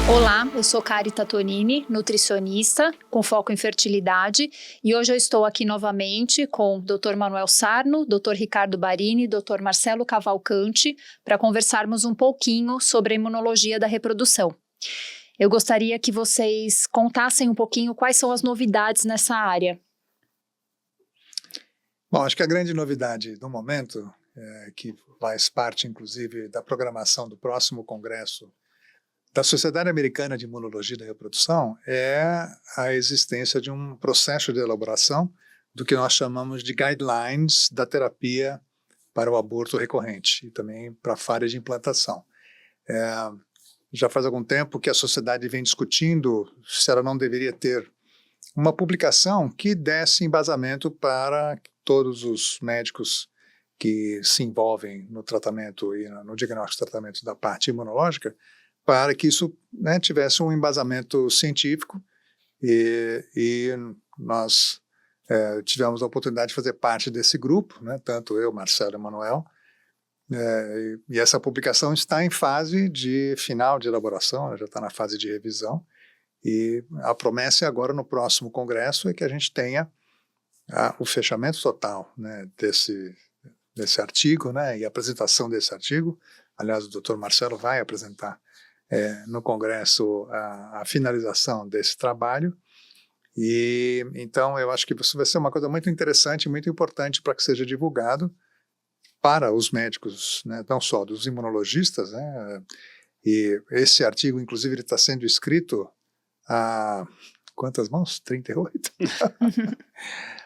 Olá, eu sou Cari Tatonini, nutricionista com foco em fertilidade, e hoje eu estou aqui novamente com o Dr. Manuel Sarno, Dr. Ricardo Barini, Dr. Marcelo Cavalcante, para conversarmos um pouquinho sobre a imunologia da reprodução. Eu gostaria que vocês contassem um pouquinho quais são as novidades nessa área. Bom, acho que a grande novidade do momento, que faz parte inclusive da programação do próximo congresso da Sociedade Americana de Imunologia da Reprodução, é a existência de um processo de elaboração do que nós chamamos de guidelines da terapia para o aborto recorrente e também para a falha de implantação. Já faz algum tempo que a sociedade vem discutindo se ela não deveria ter uma publicação que desse embasamento para todos os médicos que se envolvem no tratamento e no diagnóstico e tratamento da parte imunológica, para que isso tivesse um embasamento científico, e nós tivemos a oportunidade de fazer parte desse grupo, tanto eu, Marcelo e Manuel, e essa publicação está em fase de final de elaboração, ela já está na fase de revisão, e a promessa agora no próximo congresso é que a gente tenha o fechamento total desse artigo, e a apresentação desse artigo. Aliás, o Dr. Marcelo vai apresentar no Congresso a finalização desse trabalho, e então eu acho que isso vai ser uma coisa muito interessante, muito importante para que seja divulgado para os médicos, não só dos imunologistas, e esse artigo, inclusive, ele está sendo escrito a quantas mãos? 38?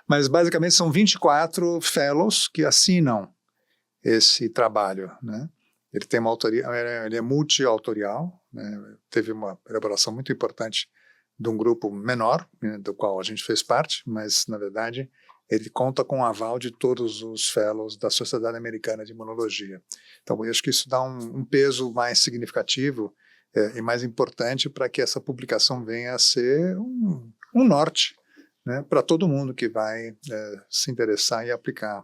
Mas basicamente são 24 fellows que assinam esse trabalho, Ele tem uma autoria, ele é multi-autorial, teve uma elaboração muito importante de um grupo menor, do qual a gente fez parte, mas, na verdade, ele conta com o aval de todos os fellows da Sociedade Americana de Imunologia. Então, eu acho que isso dá um peso mais significativo e mais importante para que essa publicação venha a ser um norte, para todo mundo que vai se interessar e aplicar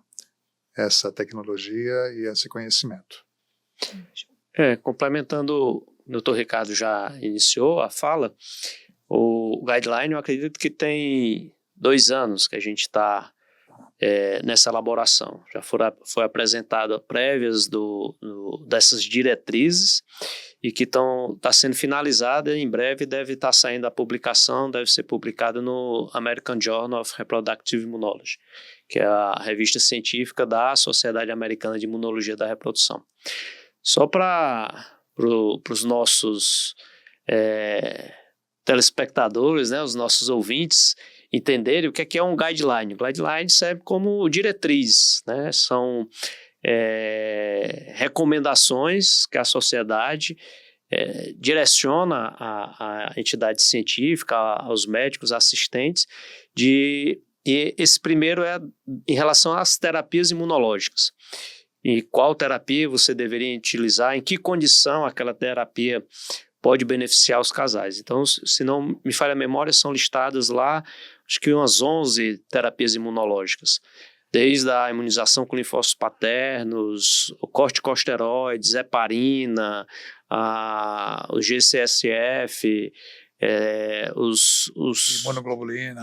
essa tecnologia e esse conhecimento. Complementando, o Dr. Ricardo já iniciou a fala, o guideline, eu acredito que tem 2 anos que a gente está nessa elaboração. Já foi apresentado prévias dessas diretrizes e que está sendo finalizada. Em breve deve estar saindo a publicação, deve ser publicada no American Journal of Reproductive Immunology, que é a revista científica da Sociedade Americana de Imunologia da Reprodução. Só para os nossos telespectadores, os nossos ouvintes, entenderem o que é um guideline. O guideline serve como diretriz, são recomendações que a sociedade direciona à entidade científica, aos médicos assistentes, e esse primeiro é em relação às terapias imunológicas. E qual terapia você deveria utilizar, em que condição aquela terapia pode beneficiar os casais. Então, se não me falha a memória, são listadas lá, acho que umas 11 terapias imunológicas, desde a imunização com linfócitos paternos, o corticosteroides, heparina, o GCSF,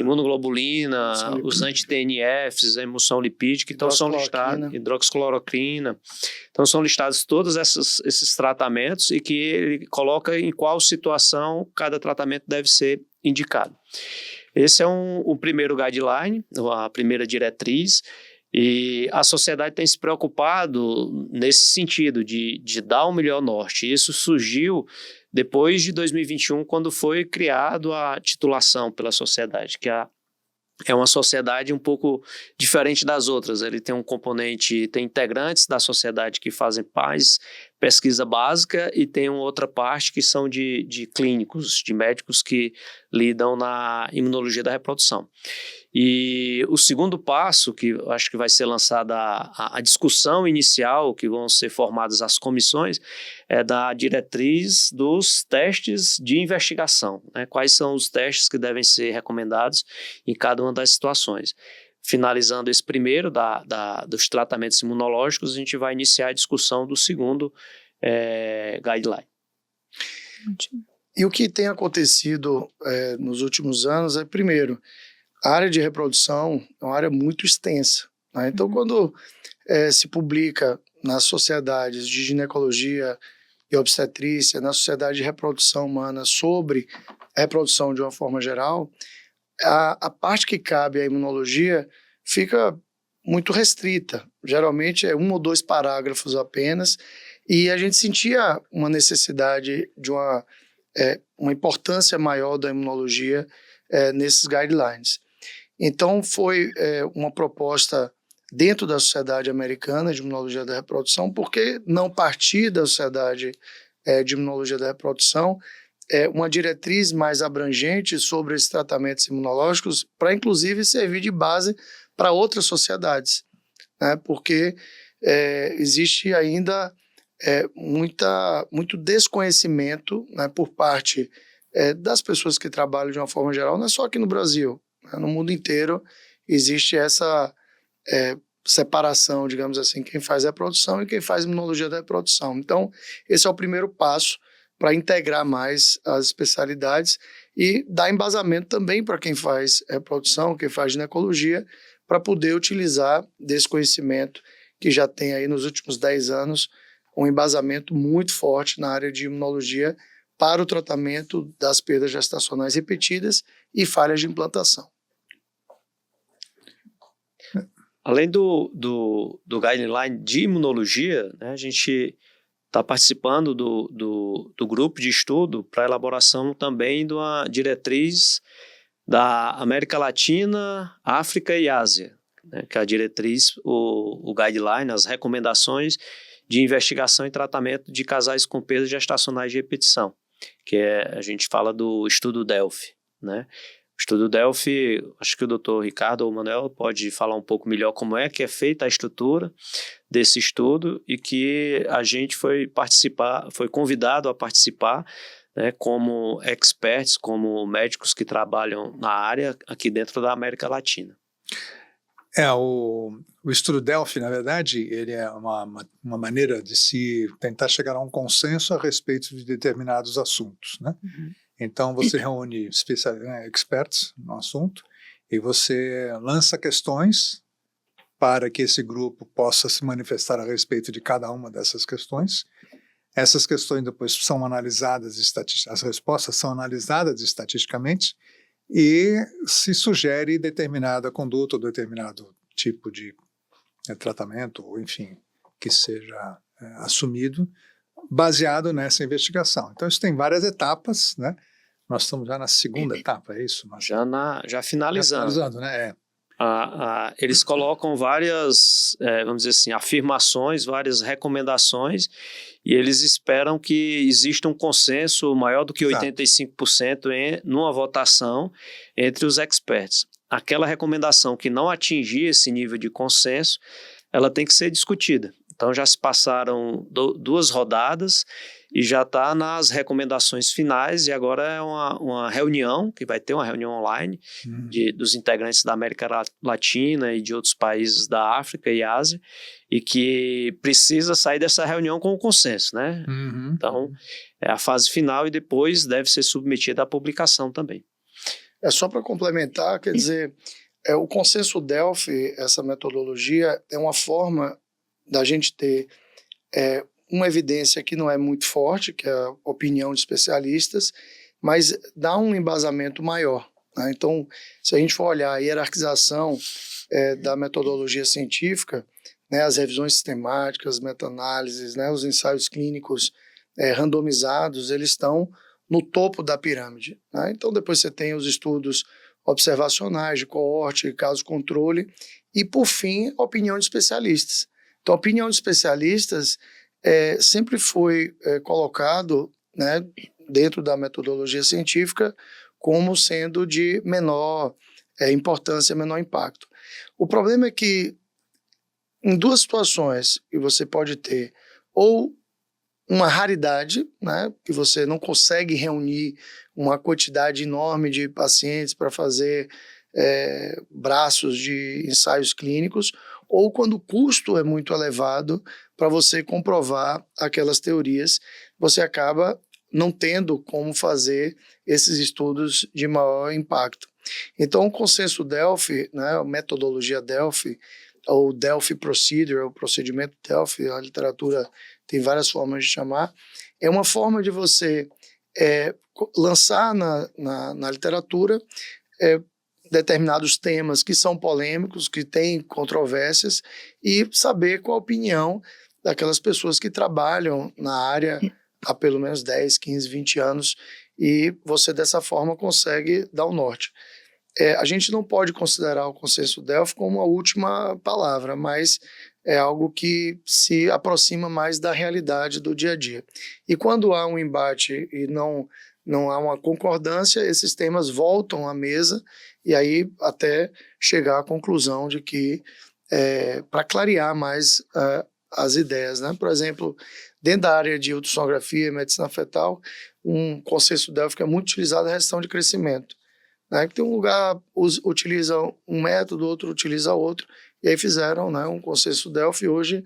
imunoglobulina, os anti-TNFs, a emulsão lipídica, então são listados, hidroxicloroquina, então são listados todos esses tratamentos e que ele coloca em qual situação cada tratamento deve ser indicado. Esse é o primeiro guideline, a primeira diretriz, e a sociedade tem se preocupado nesse sentido de dar um melhor norte. Isso surgiu depois de 2021, quando foi criado a titulação pela sociedade, que é uma sociedade um pouco diferente das outras. Ele tem um componente, tem integrantes da sociedade que fazem pesquisa básica, e tem uma outra parte que são de clínicos, de médicos que lidam na imunologia da reprodução. E o segundo passo, que eu acho que vai ser lançada a discussão inicial, que vão ser formadas as comissões, é da diretriz dos testes de investigação, Quais são os testes que devem ser recomendados em cada uma das situações. Finalizando esse primeiro, dos tratamentos imunológicos, a gente vai iniciar a discussão do segundo guideline. E o que tem acontecido nos últimos anos é, primeiro, a área de reprodução é uma área muito extensa, né? Então, quando se publica nas sociedades de ginecologia e obstetrícia, na sociedade de reprodução humana sobre a reprodução de uma forma geral, a parte que cabe à imunologia fica muito restrita. Geralmente é 1 ou 2 parágrafos apenas, e a gente sentia uma necessidade de uma importância maior da imunologia nesses guidelines. Então, foi uma proposta dentro da Sociedade Americana de Imunologia da Reprodução, porque não partir da Sociedade de Imunologia da Reprodução uma diretriz mais abrangente sobre esses tratamentos imunológicos, para inclusive servir de base para outras sociedades, né? Porque existe ainda muito desconhecimento, né, por parte das pessoas que trabalham de uma forma geral, não é só aqui no Brasil, né? No mundo inteiro existe essa separação, digamos assim, quem faz reprodução e quem faz imunologia da reprodução. Então, esse é o primeiro passo para integrar mais as especialidades e dar embasamento também para quem faz reprodução, quem faz ginecologia, para poder utilizar desse conhecimento que já tem aí nos últimos 10 anos um embasamento muito forte na área de imunologia para o tratamento das perdas gestacionais repetidas e falhas de implantação. Além do guideline de imunologia, né, a gente está participando do grupo de estudo para elaboração também de uma diretriz da América Latina, África e Ásia, né, que é a diretriz, o guideline, as recomendações de investigação e tratamento de casais com perdas gestacionais de repetição, que a gente fala do estudo Delphi, né? O estudo Delphi, acho que o doutor Ricardo ou o Manuel pode falar um pouco melhor como é que é feita a estrutura desse estudo e que a gente foi convidado a participar, né, como experts, como médicos que trabalham na área aqui dentro da América Latina. O estudo Delphi, na verdade, ele é uma maneira de se tentar chegar a um consenso a respeito de determinados assuntos, né? Uhum. Então, você reúne experts no assunto e você lança questões para que esse grupo possa se manifestar a respeito de cada uma dessas questões. Essas questões depois são analisadas, as respostas são analisadas estatisticamente e se sugere determinada conduta ou determinado tipo de tratamento, ou enfim, que seja assumido, baseado nessa investigação. Então, isso tem várias etapas, né? Nós estamos já na segunda etapa, é isso? Já finalizando. Já finalizando, né? Eles colocam várias, vamos dizer assim, afirmações, várias recomendações, e eles esperam que exista um consenso maior do que 85% numa votação entre os experts. Aquela recomendação que não atingir esse nível de consenso, ela tem que ser discutida. Então, já se passaram 2 rodadas e já está nas recomendações finais, e agora é uma reunião, que vai ter uma reunião online dos integrantes da América Latina e de outros países da África e Ásia, e que precisa sair dessa reunião com o consenso, né? Uhum. Então, é a fase final e depois deve ser submetida à publicação também. Só para complementar, quer dizer, o consenso Delphi, essa metodologia, é uma forma da gente ter uma evidência que não é muito forte, que é a opinião de especialistas, mas dá um embasamento maior, né? Então, se a gente for olhar a hierarquização da metodologia científica, né, as revisões sistemáticas, meta-análises, né, os ensaios clínicos randomizados, eles estão no topo da pirâmide, né? Então, depois você tem os estudos observacionais de coorte, caso-controle, e, por fim, a opinião de especialistas. Então, a opinião de especialistas sempre foi colocado, né, dentro da metodologia científica como sendo de menor importância, menor impacto. O problema é que, em 2 situações, que você pode ter ou uma raridade, né, que você não consegue reunir uma quantidade enorme de pacientes para fazer braços de ensaios clínicos, ou quando o custo é muito elevado para você comprovar aquelas teorias, você acaba não tendo como fazer esses estudos de maior impacto. Então, o consenso Delphi, né, a metodologia Delphi, ou Delphi Procedure, o procedimento Delphi, a literatura tem várias formas de chamar, é uma forma de você lançar na literatura determinados temas que são polêmicos, que têm controvérsias, e saber qual a opinião daquelas pessoas que trabalham na área há pelo menos 10, 15, 20 anos, e você dessa forma consegue dar o norte. A gente não pode considerar o consenso Delphi como a última palavra, mas é algo que se aproxima mais da realidade do dia a dia. E quando há um embate e não há uma concordância, esses temas voltam à mesa, e aí até chegar à conclusão de que, para clarear mais as ideias, né? Por exemplo, dentro da área de ultrassonografia e medicina fetal, um consenso Delphi que é muito utilizado é a restrição de crescimento. Né? Que tem um lugar, utiliza um método, outro utiliza outro, e aí fizeram, né, um consenso Delphi. Hoje,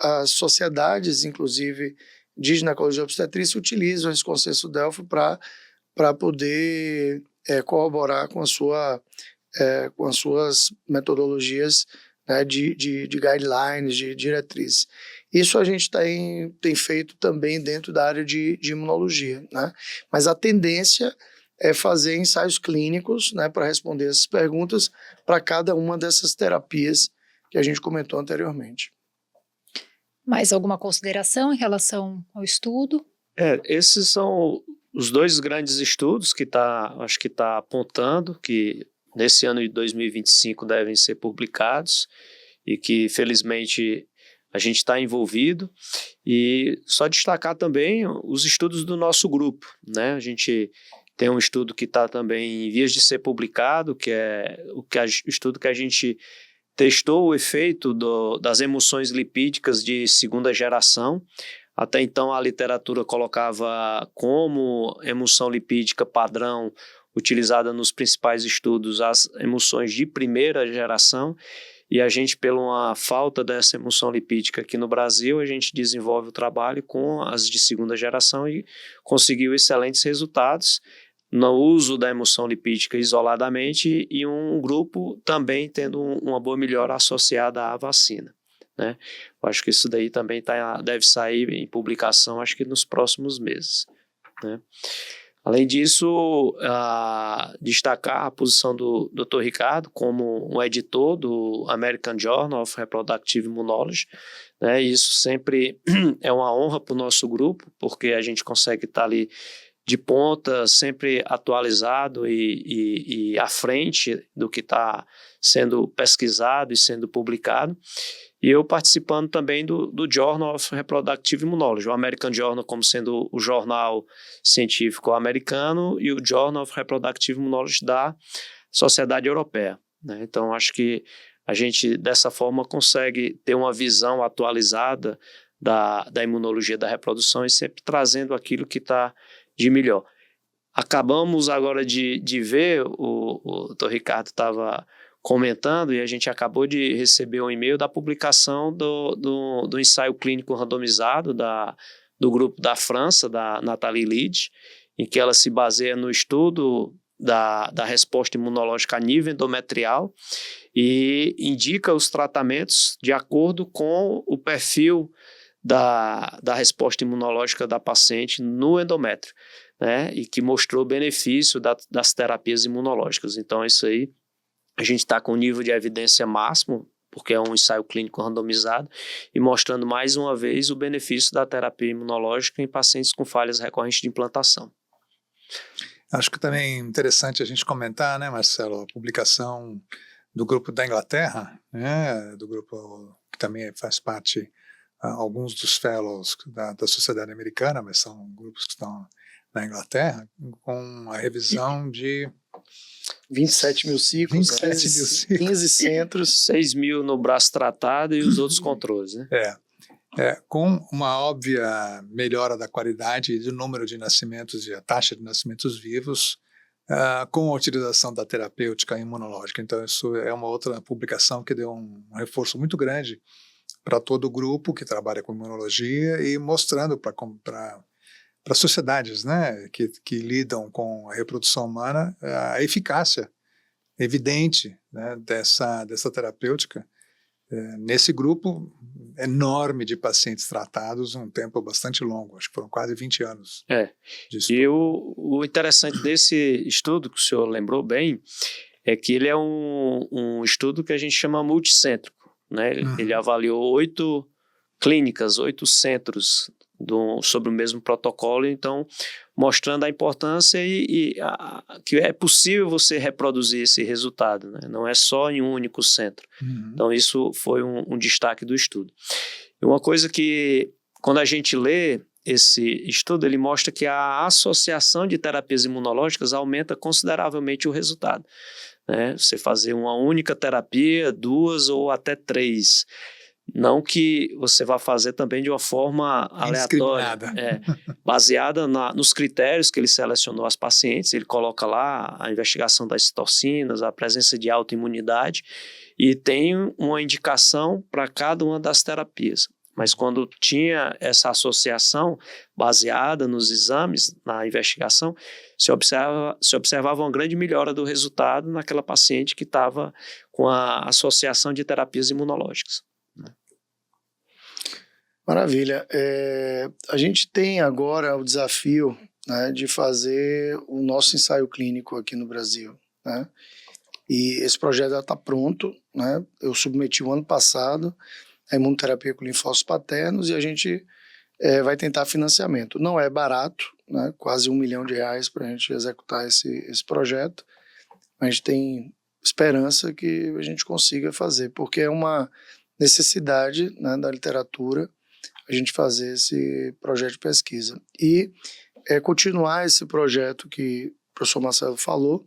as sociedades, inclusive de ginecologia e obstetrícia, utilizam esse consenso Delphi para poder corroborar com as suas metodologias, né, de guidelines, de diretrizes. Isso a gente tem feito também dentro da área de imunologia, né? Mas a tendência é fazer ensaios clínicos, né, para responder essas perguntas para cada uma dessas terapias que a gente comentou anteriormente. Mais alguma consideração em relação ao estudo? Esses são os dois grandes estudos que acho que está apontando que nesse ano de 2025 devem ser publicados e que, felizmente, a gente está envolvido. E só destacar também os estudos do nosso grupo, né? A gente tem um estudo que está também em vias de ser publicado, que é o estudo que a gente testou o efeito das emulsões lipídicas de segunda geração. Até então, a literatura colocava como emulsão lipídica padrão utilizada nos principais estudos as emulsões de primeira geração, e a gente, pela uma falta dessa emulsão lipídica aqui no Brasil, a gente desenvolve o trabalho com as de segunda geração e conseguiu excelentes resultados no uso da emulsão lipídica isoladamente, e um grupo também tendo uma boa melhora associada à vacina, né? Eu acho que isso daí também deve sair em publicação, acho que nos próximos meses, né? Além disso, destacar a posição do Dr. Ricardo como um editor do American Journal of Reproductive Immunology, né? Isso sempre é uma honra para o nosso grupo, porque a gente consegue estar ali de ponta, sempre atualizado e à frente do que está sendo pesquisado e sendo publicado. E eu participando também do Journal of Reproductive Immunology, o American Journal como sendo o jornal científico americano e o Journal of Reproductive Immunology da Sociedade Europeia, né? Então, acho que a gente, dessa forma, consegue ter uma visão atualizada da imunologia da reprodução e sempre trazendo aquilo que está de melhor. Acabamos agora de ver, o Dr. Ricardo estava comentando, e a gente acabou de receber um e-mail da publicação do ensaio clínico randomizado do grupo da França, da Nathalie Lide, em que ela se baseia no estudo da resposta imunológica a nível endometrial e indica os tratamentos de acordo com o perfil da resposta imunológica da paciente no endométrio, né? E que mostrou benefício das terapias imunológicas. Então, isso aí, a gente está com um nível de evidência máximo, porque é um ensaio clínico randomizado, e mostrando mais uma vez o benefício da terapia imunológica em pacientes com falhas recorrentes de implantação. Acho que também é interessante a gente comentar, né, Marcelo, a publicação do grupo da Inglaterra, né, do grupo que também faz parte, alguns dos fellows da Sociedade Americana, mas são grupos que estão na Inglaterra, com a revisão de 27 mil ciclos, 15 centros. 6 mil no braço tratado e os outros controles, né? Com uma óbvia melhora da qualidade e do número de nascimentos e a taxa de nascimentos vivos, com a utilização da terapêutica imunológica. Então, isso é uma outra publicação que deu um reforço muito grande para todo o grupo que trabalha com imunologia e mostrando para sociedades, né, que lidam com a reprodução humana, a eficácia evidente, né, dessa terapêutica nesse grupo enorme de pacientes tratados um tempo bastante longo, acho que foram quase 20 anos. De estudo. E o interessante desse estudo, que o senhor lembrou bem, é que ele é um estudo que a gente chama multicêntrico, né? Ele avaliou 8 clínicas, 8 centros sobre o mesmo protocolo, então mostrando a importância que é possível você reproduzir esse resultado, né? Não é só em um único centro. Então isso foi um destaque do estudo. E uma coisa que, quando a gente lê esse estudo, ele mostra que a associação de terapias imunológicas aumenta consideravelmente o resultado, né? Você fazer uma única terapia, 2 ou até 3. Não que você vá fazer também de uma forma aleatória, baseada nos critérios que ele selecionou as pacientes. Ele coloca lá a investigação das citocinas, a presença de autoimunidade, e tem uma indicação para cada uma das terapias. Mas quando tinha essa associação baseada nos exames, na investigação, se observava uma grande melhora do resultado naquela paciente que estava com a associação de terapias imunológicas. Maravilha. A gente tem agora o desafio, né, de fazer o nosso ensaio clínico aqui no Brasil, né? E esse projeto já está pronto, né? Eu submeti o ano passado a imunoterapia com linfócitos paternos e a gente vai tentar financiamento. Não é barato, né? Quase R$1 milhão para a gente executar esse projeto. A gente tem esperança que a gente consiga fazer, porque é uma necessidade, né, da literatura a gente fazer esse projeto de pesquisa. E continuar esse projeto que o professor Marcelo falou,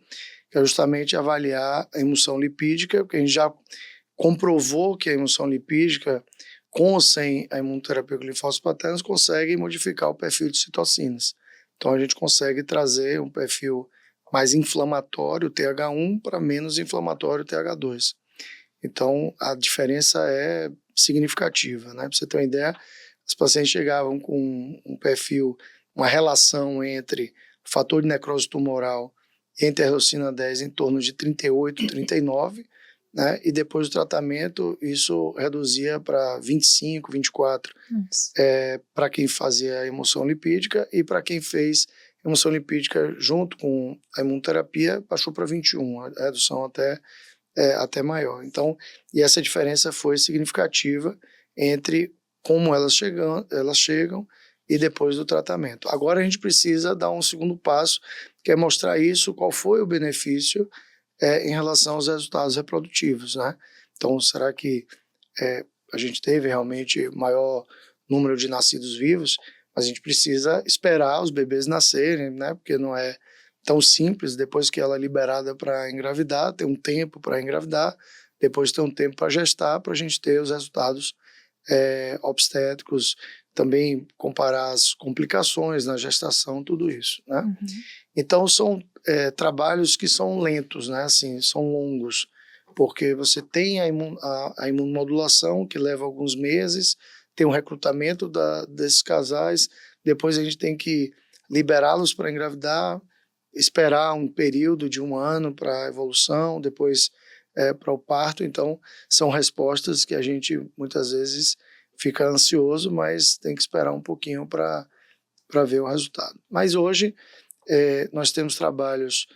que é justamente avaliar a emulsão lipídica, porque a gente já comprovou que a emulsão lipídica, com ou sem a imunoterapia com linfócitos paternos, consegue modificar o perfil de citocinas. Então a gente consegue trazer um perfil mais inflamatório, TH1, para menos inflamatório, TH2. Então a diferença é significativa, né? Para você ter uma ideia, os pacientes chegavam com um perfil, uma relação entre o fator de necrose tumoral e a interleucina 10 em torno de 38, 39, né? E depois do tratamento isso reduzia para 25, 24, para quem fazia a emulsão lipídica, e para quem fez emulsão lipídica junto com a imunoterapia baixou para 21, a redução até maior. Então, e essa diferença foi significativa entre como elas chegam e depois do tratamento. Agora a gente precisa dar um segundo passo, que é mostrar isso, qual foi o benefício em relação aos resultados reprodutivos, né? Então, será que a gente teve realmente maior número de nascidos vivos? Mas a gente precisa esperar os bebês nascerem, né? Porque não é tão simples, depois que ela é liberada para engravidar, tem um tempo para engravidar, depois tem um tempo para gestar, para a gente ter os resultados obstétricos, também comparar as complicações na gestação, tudo isso, né? Então são trabalhos que são lentos, né? Assim, são longos, porque você tem a imunomodulação, que leva alguns meses, tem o recrutamento desses casais, depois a gente tem que liberá-los para engravidar, esperar um período de 1 ano para a evolução, depois para o parto. Então são respostas que a gente muitas vezes fica ansioso, mas tem que esperar um pouquinho para ver o resultado. Mas hoje nós temos trabalhos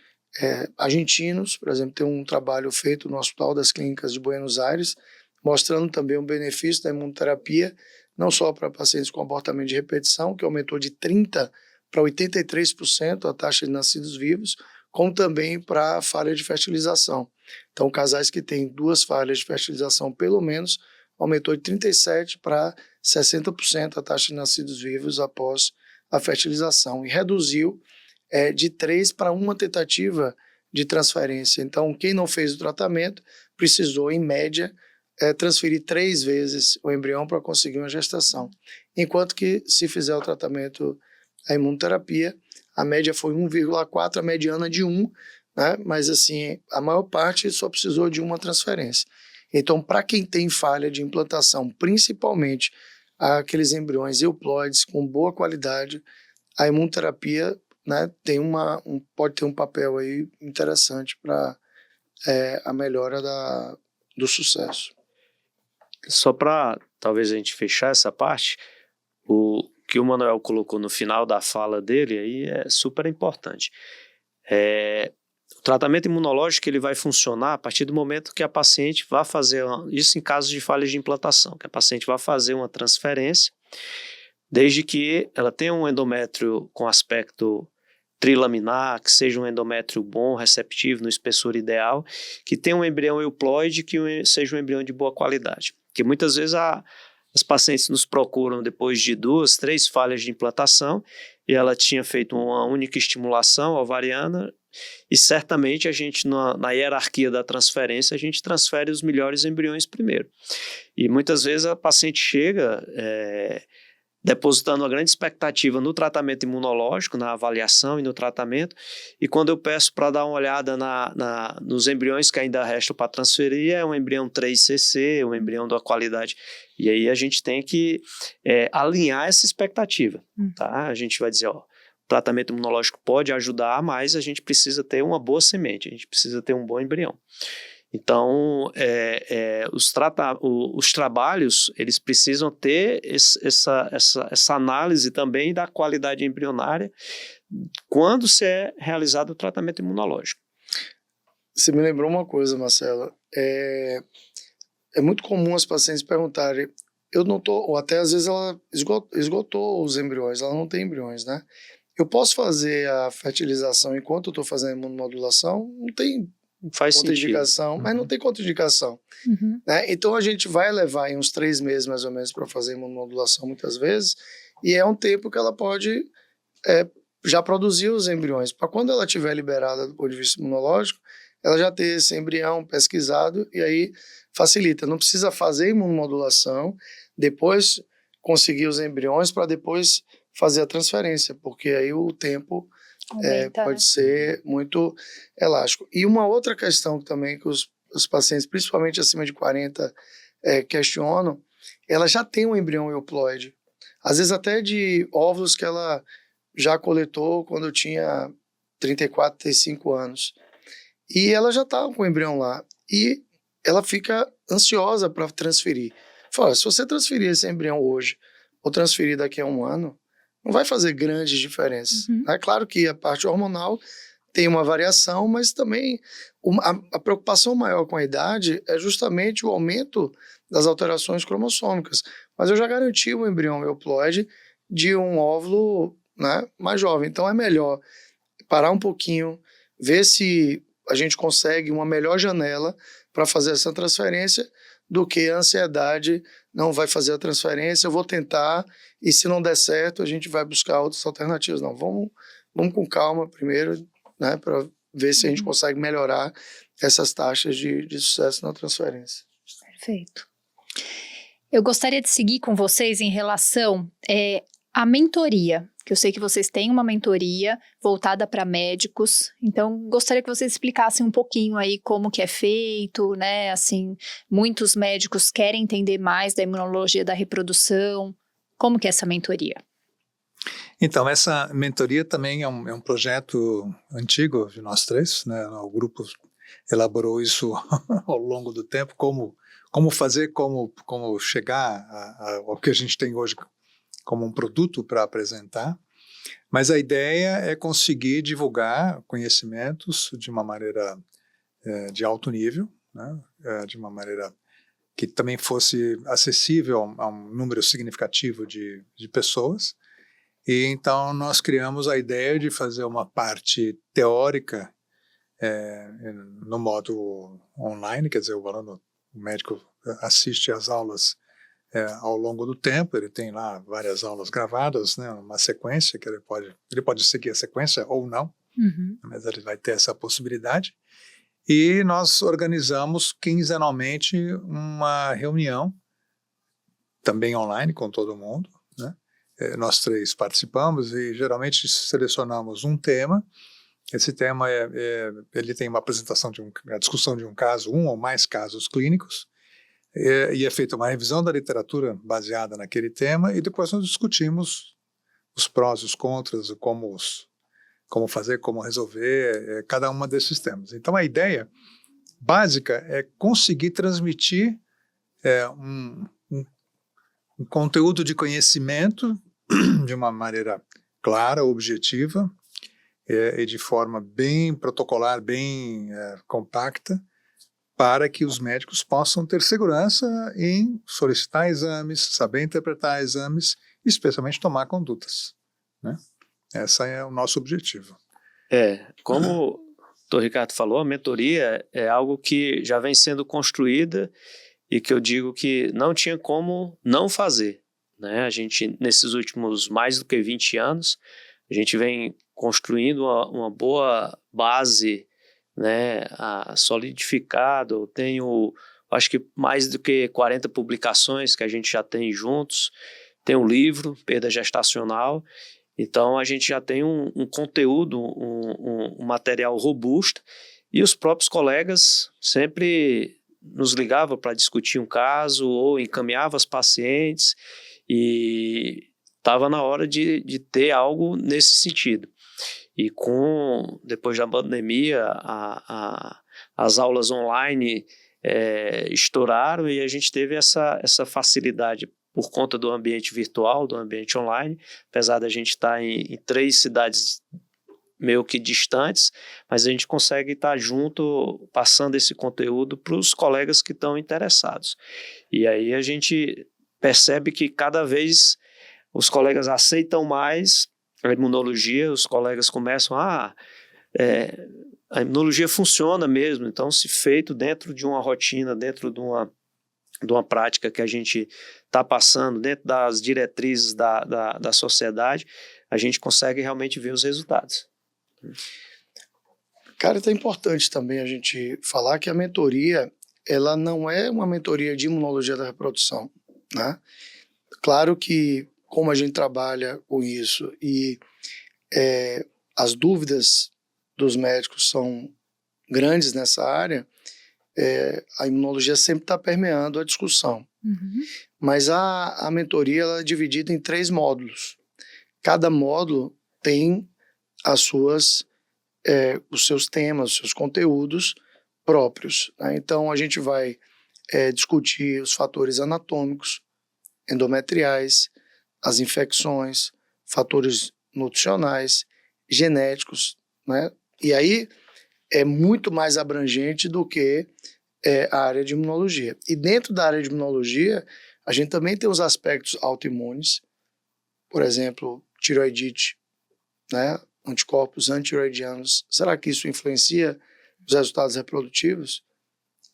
argentinos, por exemplo, tem um trabalho feito no Hospital das Clínicas de Buenos Aires, mostrando também o benefício da imunoterapia, não só para pacientes com abortamento de repetição, que aumentou de 30% para 83% a taxa de nascidos vivos, como também para falha de fertilização. Então, casais que têm 2 falhas de fertilização, pelo menos, aumentou de 37% para 60% a taxa de nascidos vivos após a fertilização, e reduziu de 3 para 1 tentativa de transferência. Então, quem não fez o tratamento precisou, em média, transferir 3 vezes o embrião para conseguir uma gestação. Enquanto que, se fizer o tratamento, a imunoterapia, a média foi 1,4, a mediana de 1, né? Mas assim, a maior parte só precisou de uma transferência. Então, para quem tem falha de implantação, principalmente aqueles embriões euploides com boa qualidade, a imunoterapia, né, pode ter um papel aí interessante para a melhora do sucesso. Só para talvez a gente fechar essa parte, o que o Manuel colocou no final da fala dele aí é super importante. O tratamento imunológico ele vai funcionar a partir do momento que a paciente vai fazer, isso em casos de falhas de implantação, que a paciente vai fazer uma transferência, desde que ela tenha um endométrio com aspecto trilaminar, que seja um endométrio bom, receptivo, no espessor ideal, que tenha um embrião euploide, que seja um embrião de boa qualidade. Porque muitas vezes as pacientes nos procuram depois de 2, 3 falhas de implantação e ela tinha feito uma única estimulação ovariana e certamente a gente, na hierarquia da transferência, a gente transfere os melhores embriões primeiro. E muitas vezes a paciente chega depositando uma grande expectativa no tratamento imunológico, na avaliação e no tratamento, e quando eu peço para dar uma olhada nos embriões que ainda restam para transferir, é um embrião 3cc, um embrião da qualidade, e aí a gente tem que alinhar essa expectativa, tá? A gente vai dizer, ó, o tratamento imunológico pode ajudar, mas a gente precisa ter uma boa semente, a gente precisa ter um bom embrião. Então, os trabalhos, eles precisam ter essa análise também da qualidade embrionária quando se é realizado o tratamento imunológico. Você me lembrou uma coisa, Marcelo. É muito comum as pacientes perguntarem, eu não tô, ou até às vezes ela esgotou os embriões, ela não tem embriões, né? Eu posso fazer a fertilização enquanto eu estou fazendo imunomodulação? Não tem contraindicação, mas não tem contraindicação. Né? Então a gente vai levar aí uns 3 meses mais ou menos para fazer imunomodulação muitas vezes, e é um tempo que ela pode já produzir os embriões, para quando ela estiver liberada do ponto de vista imunológico, ela já ter esse embrião pesquisado, e aí facilita. Não precisa fazer imunomodulação, depois conseguir os embriões para depois fazer a transferência, porque aí o tempo pode ser muito elástico. E uma outra questão também que os pacientes, principalmente acima de 40, questionam, ela já tem um embrião euploide, às vezes até de óvulos que ela já coletou quando tinha 34, 35 anos. E ela já está com o embrião lá. E ela fica ansiosa para transferir. Fala, se você transferir esse embrião hoje ou transferir daqui a 1 ano, não vai fazer grandes diferenças. É claro que a parte hormonal tem uma variação, mas também a preocupação maior com a idade é justamente o aumento das alterações cromossômicas. Mas eu já garanti o embrião euploide de um óvulo, né, mais jovem. Então é melhor parar um pouquinho, ver se a gente consegue uma melhor janela para fazer essa transferência, do que a ansiedade, não vai fazer a transferência, eu vou tentar, e se não der certo, a gente vai buscar outras alternativas. Não, vamos com calma primeiro, né, para ver se a gente consegue melhorar essas taxas de sucesso na transferência. Perfeito. Eu gostaria de seguir com vocês em relação à mentoria, que eu sei que vocês têm uma mentoria voltada para médicos, então gostaria que vocês explicassem um pouquinho aí como que é feito, né, assim, muitos médicos querem entender mais da imunologia da reprodução, como que é essa mentoria? Então, essa mentoria também é um projeto antigo de nós 3, né, o grupo elaborou isso ao longo do tempo, como fazer, como chegar ao que a gente tem hoje como um produto para apresentar, mas a ideia é conseguir divulgar conhecimentos de uma maneira de alto nível, né? De uma maneira que também fosse acessível a um número significativo de pessoas. E então nós criamos a ideia de fazer uma parte teórica no modo online, quer dizer, o médico assiste às aulas ao longo do tempo, ele tem lá várias aulas gravadas, né, uma sequência que ele pode seguir a sequência ou não, mas ele vai ter essa possibilidade. E nós organizamos quinzenalmente uma reunião, também online com todo mundo, né? Nós 3 participamos e geralmente selecionamos um tema. Esse tema ele tem uma apresentação a discussão de um caso, um ou mais casos clínicos, e é feita uma revisão da literatura baseada naquele tema, e depois nós discutimos os prós e os contras, como fazer, como resolver cada um desses temas. Então, a ideia básica é conseguir transmitir um conteúdo de conhecimento de uma maneira clara, objetiva, e de forma bem protocolar, bem compacta, para que os médicos possam ter segurança em solicitar exames, saber interpretar exames, e especialmente tomar condutas, né? Esse é o nosso objetivo. Como o Dr. Ricardo falou, a mentoria é algo que já vem sendo construída e que eu digo que não tinha como não fazer, né? A gente, nesses últimos mais do que 20 anos, a gente vem construindo uma boa base, né, solidificado. Tenho, acho que mais do que 40 publicações que a gente já tem juntos. Tem um livro, Perda Gestacional. Então, a gente já tem um conteúdo, um material robusto, e os próprios colegas sempre nos ligavam para discutir um caso ou encaminhavam os pacientes, e estava na hora de ter algo nesse sentido. E depois da pandemia, as aulas online estouraram, e a gente teve essa facilidade por conta do ambiente virtual, do ambiente online, apesar da gente estar em 3 cidades meio que distantes, mas a gente consegue estar junto, passando esse conteúdo para os colegas que estão interessados. E aí a gente percebe que cada vez os colegas aceitam mais a imunologia, os colegas começam a imunologia funciona mesmo, então se feito dentro de uma rotina, dentro de uma prática que a gente está passando, dentro das diretrizes da sociedade, a gente consegue realmente ver os resultados. Cara, é importante também a gente falar que a mentoria, ela não é uma mentoria de imunologia da reprodução, né? Claro que, como a gente trabalha com isso e as dúvidas dos médicos são grandes nessa área, a imunologia sempre está permeando a discussão. Uhum. Mas a mentoria ela é dividida em 3 módulos. Cada módulo tem os seus temas, os seus conteúdos próprios, né? Então, a gente vai discutir os fatores anatômicos, endometriais, as infecções, fatores nutricionais, genéticos, né? E aí é muito mais abrangente do que a área de imunologia. E dentro da área de imunologia, a gente também tem os aspectos autoimunes, por exemplo, tiroidite, né? Anticorpos antiroidianos. Será que isso influencia os resultados reprodutivos?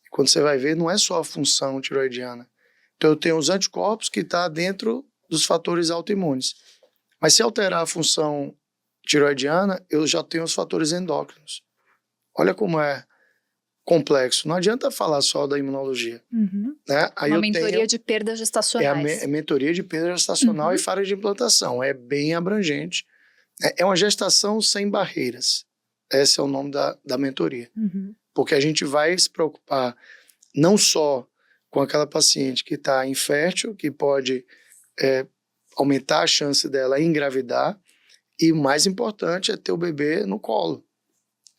E quando você vai ver, não é só a função tiroidiana. Então, eu tenho os anticorpos que estão dentro dos fatores autoimunes. Mas se alterar a função tiroidiana, eu já tenho os fatores endócrinos. Olha como é complexo. Não adianta falar só da imunologia. Uhum. Né? Aí uma mentoria de perdas gestacionais. É a mentoria de perda gestacional e falha de implantação. É bem abrangente. É uma gestação sem barreiras. Esse é o nome da mentoria. Uhum. Porque a gente vai se preocupar não só com aquela paciente que está infértil, que pode aumentar a chance dela engravidar, e o mais importante é ter o bebê no colo.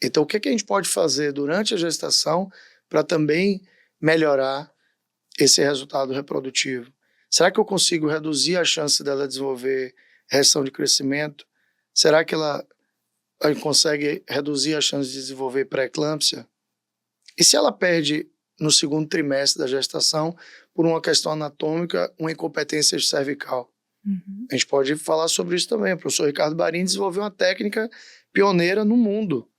Então, o que a gente pode fazer durante a gestação para também melhorar esse resultado reprodutivo? Será que eu consigo reduzir a chance dela desenvolver restrição de crescimento? Será que ela consegue reduzir a chance de desenvolver pré-eclâmpsia? E se ela perde no segundo trimestre da gestação por uma questão anatômica, uma incompetência cervical? Uhum. A gente pode falar sobre isso também. O professor Ricardo Barini desenvolveu uma técnica pioneira no mundo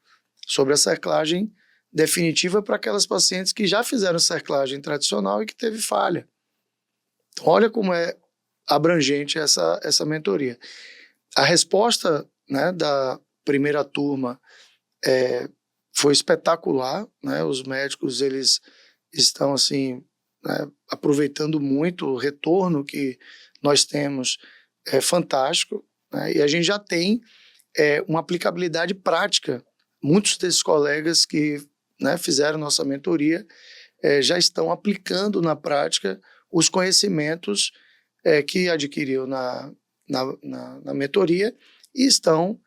sobre a cerclagem definitiva para aquelas pacientes que já fizeram cerclagem tradicional e que teve falha. Então, olha como é abrangente essa mentoria. A resposta, né, da primeira turma foi espetacular, né? Os médicos eles estão assim, né, aproveitando muito o retorno que nós temos, é fantástico, né? E a gente já tem uma aplicabilidade prática. Muitos desses colegas que, né, fizeram nossa mentoria já estão aplicando na prática os conhecimentos que adquiriu na mentoria e estão,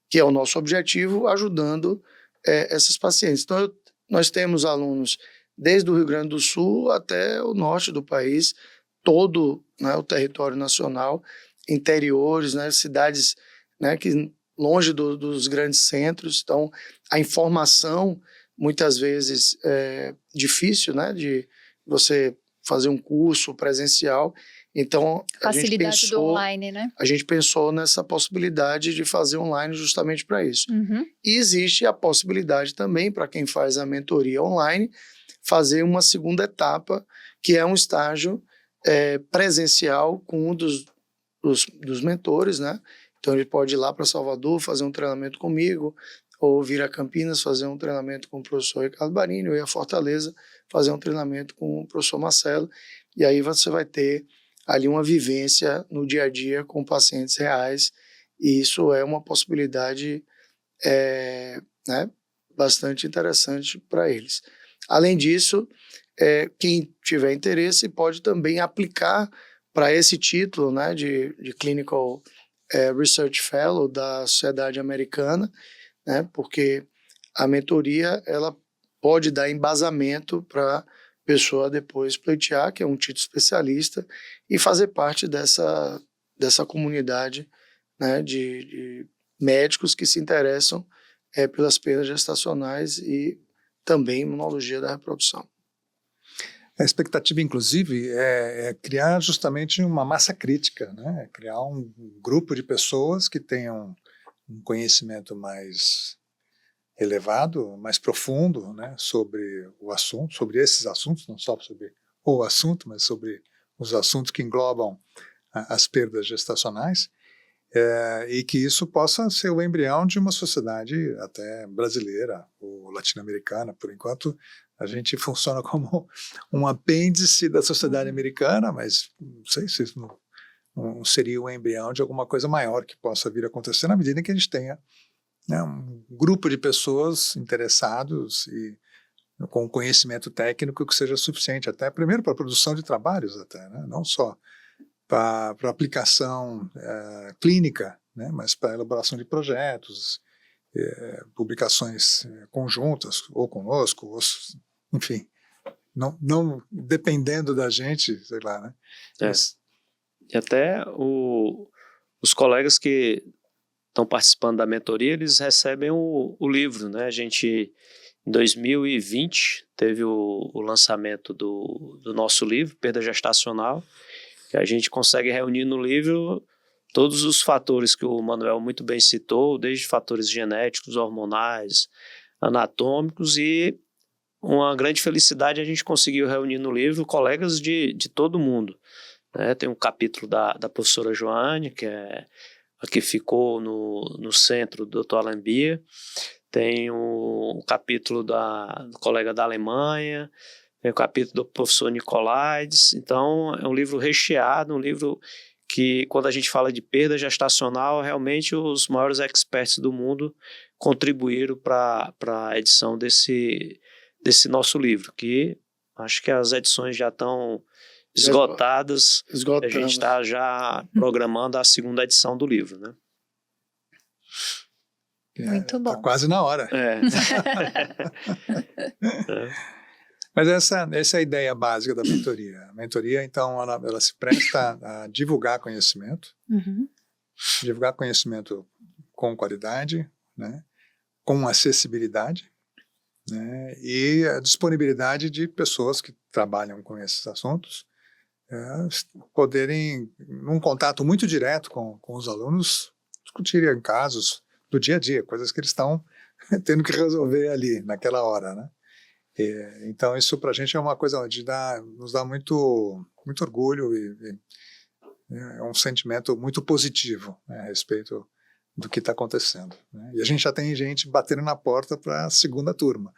que é o nosso objetivo, ajudando esses pacientes. Então, nós temos alunos desde o Rio Grande do Sul até o norte do país, todo, né, o território nacional, interiores, né, cidades, né, que longe dos grandes centros. Então, a informação, muitas vezes, é difícil, né, de você fazer um curso presencial. Então, Facilidade do online, né? A gente pensou nessa possibilidade de fazer online justamente para isso. Uhum. E existe a possibilidade também, para quem faz a mentoria online, fazer uma segunda etapa, que é um estágio presencial com um dos mentores, né? Então, ele pode ir lá para Salvador, fazer um treinamento comigo, ou vir a Campinas, fazer um treinamento com o professor Ricardo Barini, ou ir a Fortaleza, fazer um treinamento com o professor Marcelo. E aí você vai ter ali uma vivência no dia a dia com pacientes reais, e isso é uma possibilidade né, bastante interessante para eles. Além disso, quem tiver interesse pode também aplicar para esse título, né, de Clinical Research Fellow da Sociedade Americana, né, porque a mentoria ela pode dar embasamento para pessoa depois pleitear, que é um título especialista, e fazer parte dessa comunidade, né, de médicos que se interessam pelas perdas gestacionais e também imunologia da reprodução. A expectativa, inclusive, é criar justamente uma massa crítica, né? Criar um grupo de pessoas que tenham um conhecimento mais elevado, mais profundo, né, sobre o assunto, sobre esses assuntos, não só sobre o assunto, mas sobre os assuntos que englobam as perdas gestacionais, e que isso possa ser o embrião de uma sociedade até brasileira ou latino-americana. Por enquanto, a gente funciona como um apêndice da sociedade americana, mas não sei se isso não seria o embrião de alguma coisa maior que possa vir a acontecer na medida em que a gente tenha, né, um grupo de pessoas interessados e com conhecimento técnico que seja suficiente, até primeiro para a produção de trabalhos, até, né, não só para aplicação clínica, né, mas para a elaboração de projetos, publicações conjuntas, ou conosco, ou, enfim, não dependendo da gente, sei lá, né? Mas, e até os colegas que estão participando da mentoria, eles recebem o livro, né? A gente, em 2020, teve o lançamento do nosso livro, Perda Gestacional, que a gente consegue reunir no livro todos os fatores que o Manuel muito bem citou, desde fatores genéticos, hormonais, anatômicos, e uma grande felicidade a gente conseguiu reunir no livro colegas de todo mundo, né? Tem um capítulo da professora Joane, que é a que ficou no centro do Dr. Alan Beer, tem um capítulo do colega da Alemanha, tem o capítulo do professor Nicolaides. Então é um livro recheado, um livro que, quando a gente fala de perda gestacional, realmente os maiores experts do mundo contribuíram para a edição desse nosso livro, que acho que as edições já estão esgotadas. A gente está já programando a segunda edição do livro, né? Muito bom. Tá quase na hora. Mas essa é a ideia básica da mentoria. A mentoria, então, ela se presta a divulgar conhecimento, divulgar conhecimento com qualidade, né, com acessibilidade, né, e a disponibilidade de pessoas que trabalham com esses assuntos poderem, num contato muito direto com os alunos, discutirem casos do dia a dia, coisas que eles estão tendo que resolver ali, naquela hora, né? Então, isso para a gente é uma coisa de nos dá muito, muito orgulho e é um sentimento muito positivo, né, a respeito do que está acontecendo, né? E a gente já tem gente batendo na porta para a segunda turma.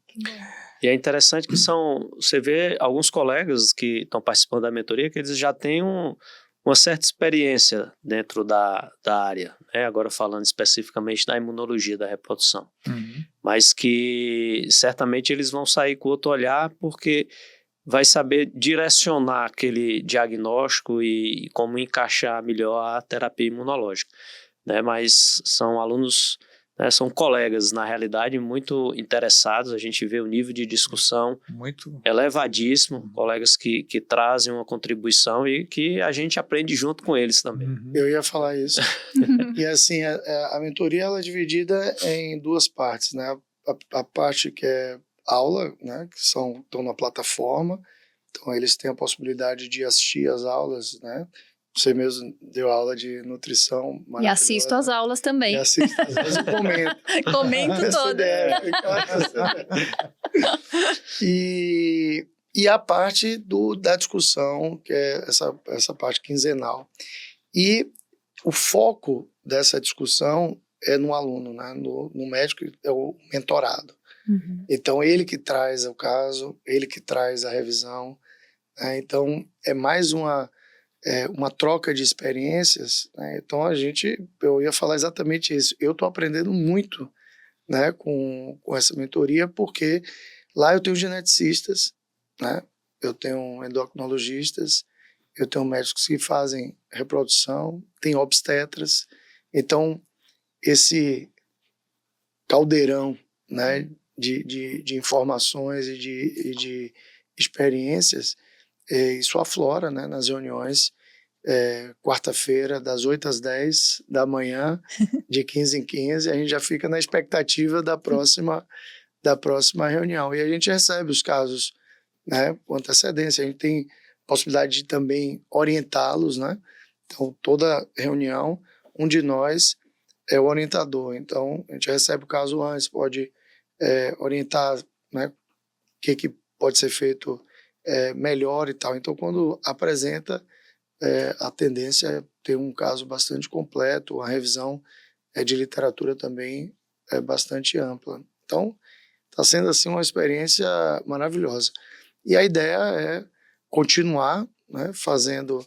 Que bom. E é interessante que você vê alguns colegas que estão participando da mentoria que eles já têm uma certa experiência dentro da área, né? Agora falando especificamente da imunologia da reprodução, mas que certamente eles vão sair com outro olhar, porque vai saber direcionar aquele diagnóstico e como encaixar melhor a terapia imunológica, né? Mas são alunos, né, são colegas, na realidade, muito interessados. A gente vê o nível de discussão muito elevadíssimo, colegas que trazem uma contribuição e que a gente aprende junto com eles também. Eu ia falar isso. E assim, a mentoria ela é dividida em duas partes, né? A parte que é aula, né? Que estão na plataforma, então eles têm a possibilidade de assistir as aulas, né? Você mesmo deu aula de nutrição. E assisto às aulas também. E assisto às aulas e comento. Comento todas. E a parte da discussão, que é essa parte quinzenal. E o foco dessa discussão é no aluno, né? No médico, é o mentorado. Uhum. Então, ele que traz o caso, ele que traz a revisão. Né? Então, é mais uma troca de experiências. Né? Então, eu ia falar exatamente isso. Eu estou aprendendo muito, né, com essa mentoria, porque lá eu tenho geneticistas, né? Eu tenho endocrinologistas, eu tenho médicos que fazem reprodução, tem obstetras. Então, esse caldeirão, né, de informações e de experiências, isso aflora, né, nas reuniões, quarta-feira, das 8 às 10 da manhã, de 15 em 15, a gente já fica na expectativa da próxima reunião. E a gente recebe os casos, né, com antecedência. A gente tem possibilidade de também orientá-los, né? Então, toda reunião, um de nós é o orientador. Então, a gente recebe o caso antes, pode orientar, né, o que pode ser feito melhor e tal. Então, quando apresenta, a tendência é ter um caso bastante completo, a revisão de literatura também é bastante ampla. Então, está sendo assim uma experiência maravilhosa. E a ideia é continuar, né, fazendo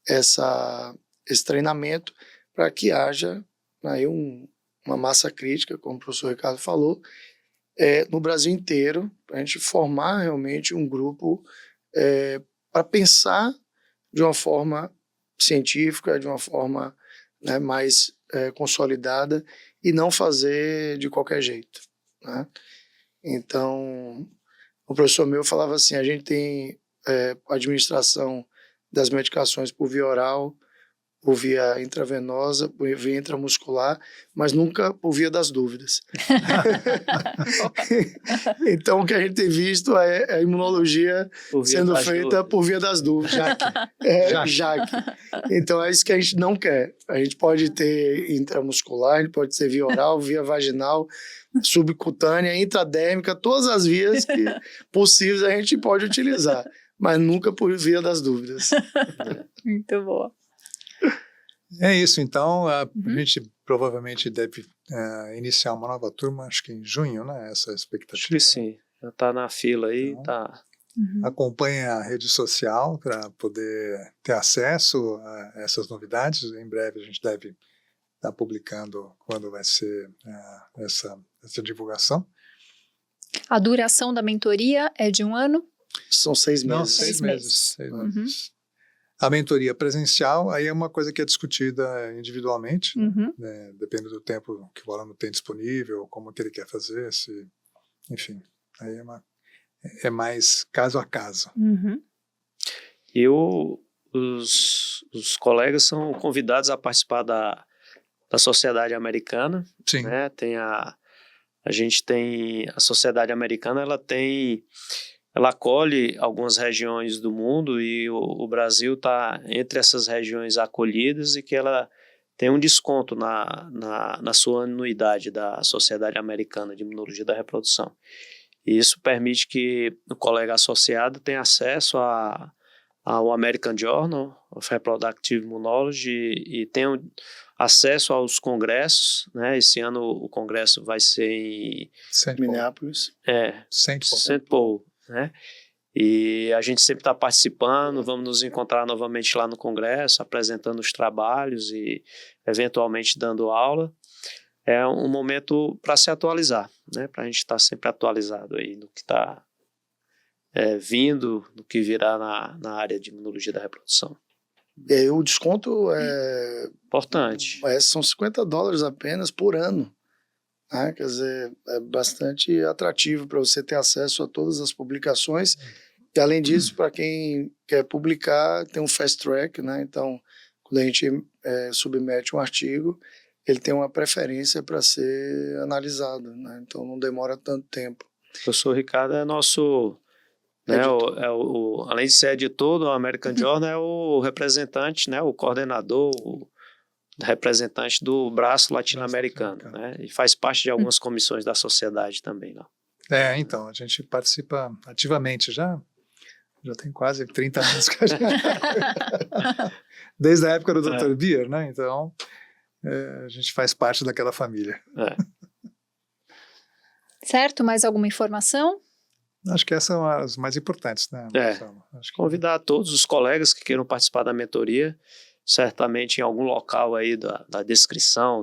esse treinamento para que haja aí uma massa crítica, como o professor Ricardo falou, no Brasil inteiro, para a gente formar realmente um grupo para pensar de uma forma científica, de uma forma, né, mais consolidada e não fazer de qualquer jeito. Né? Então, o professor meu falava assim, a gente tem administração das medicações por via oral, por via intravenosa, por via intramuscular, mas nunca por via das dúvidas. Então, o que a gente tem visto é a imunologia sendo feita por via das dúvidas. Jaque. Então, é isso que a gente não quer. A gente pode ter intramuscular, a gente pode ter via oral, via vaginal, subcutânea, intradérmica, todas as vias possíveis a gente pode utilizar, mas nunca por via das dúvidas. Muito boa. É isso, então a gente provavelmente deve iniciar uma nova turma, acho que em junho, né? Essa expectativa. Acho que sim, já está na fila aí, então, tá. Acompanhe a rede social para poder ter acesso a essas novidades. Em breve a gente deve estar publicando quando vai ser essa divulgação. A duração da mentoria é de 1 ano? São 6 meses. Não, 6 meses. 6 meses. A mentoria presencial, aí é uma coisa que é discutida individualmente, né? Depende do tempo que o aluno tem disponível, como que ele quer fazer, enfim, aí é mais caso a caso. E os colegas são convidados a participar da Sociedade Americana. Sim. Né? A gente tem a Sociedade Americana, ela acolhe algumas regiões do mundo e o Brasil está entre essas regiões acolhidas e que ela tem um desconto na sua anuidade da Sociedade Americana de Imunologia da Reprodução. E isso permite que o colega associado tenha acesso ao American Journal of Reproductive Immunology e tenha acesso aos congressos. Né? Esse ano o congresso vai ser em Minneapolis. St. Paul. Né? E a gente sempre está participando, vamos nos encontrar novamente lá no congresso, apresentando os trabalhos e eventualmente dando aula. É um momento para se atualizar, né? Para a gente estar sempre atualizado aí no que está vindo do que virá na área de imunologia da reprodução. E aí o desconto é Importante. São $50 apenas por ano. Né? Quer dizer, é bastante atrativo para você ter acesso a todas as publicações. E além disso, para quem quer publicar, tem um fast track, né? Então, quando a gente submete um artigo, ele tem uma preferência para ser analisado, né? Então não demora tanto tempo. O professor Ricardo é nosso, né, além de ser editor do American Journal, é o representante, né, o coordenador, o representante do braço latino-americano, né? E faz parte de algumas comissões da sociedade também lá. Então, a gente participa ativamente já tem quase 30 anos que a gente... Desde a época do Dr. Beer, né? Então, a gente faz parte daquela família. Certo, mais alguma informação? Acho que essas são as mais importantes, né? Acho que convidar todos os colegas que queiram participar da mentoria, certamente em algum local aí da descrição,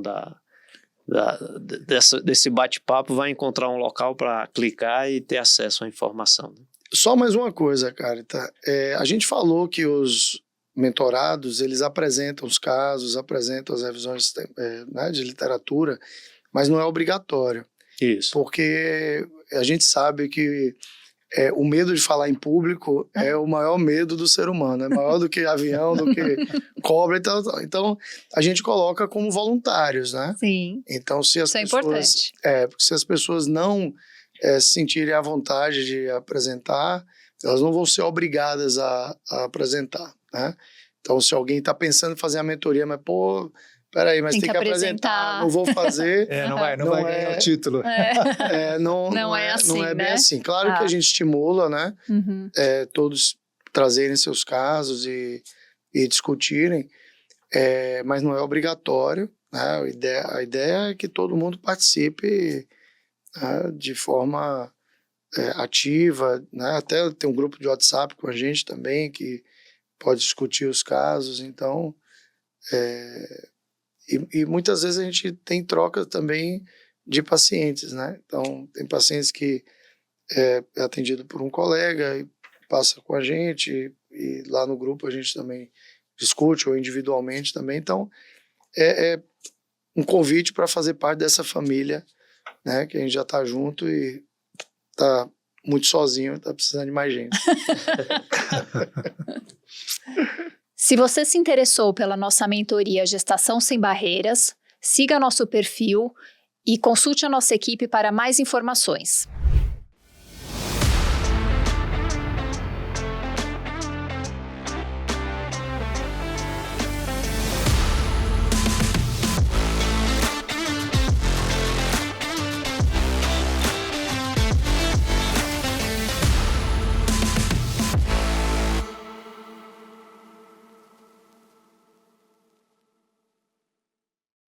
desse bate-papo, vai encontrar um local para clicar e ter acesso à informação. Só mais uma coisa, Carita. A gente falou que os mentorados, eles apresentam os casos, apresentam as revisões né, de literatura, mas não é obrigatório. Isso. Porque a gente sabe que o medo de falar em público é o maior medo do ser humano. É maior do que avião, do que cobra e tal. Então, a gente coloca como voluntários, né? Sim. Então, se as Isso pessoas, é importante. Porque se as pessoas não se sentirem à vontade de apresentar, elas não vão ser obrigadas a apresentar, né? Então, se alguém está pensando em fazer a mentoria, mas, peraí, mas tem que apresentar, não vou fazer. Não vai ganhar o título. Não é assim, não é bem né? assim. Claro que a gente estimula, né? Uhum. Todos trazerem seus casos e discutirem, mas não é obrigatório, né? A ideia é que todo mundo participe de forma ativa, né? Até tem um grupo de WhatsApp com a gente também que pode discutir os casos. Então, e muitas vezes a gente tem troca também de pacientes, né? Então, tem pacientes que é atendido por um colega e passa com a gente, e lá no grupo a gente também discute, ou individualmente também. Então, é um convite para fazer parte dessa família, né? Que a gente já está junto e está muito sozinho, está precisando de mais gente. Se você se interessou pela nossa mentoria Gestação Sem Barreiras, siga nosso perfil e consulte a nossa equipe para mais informações.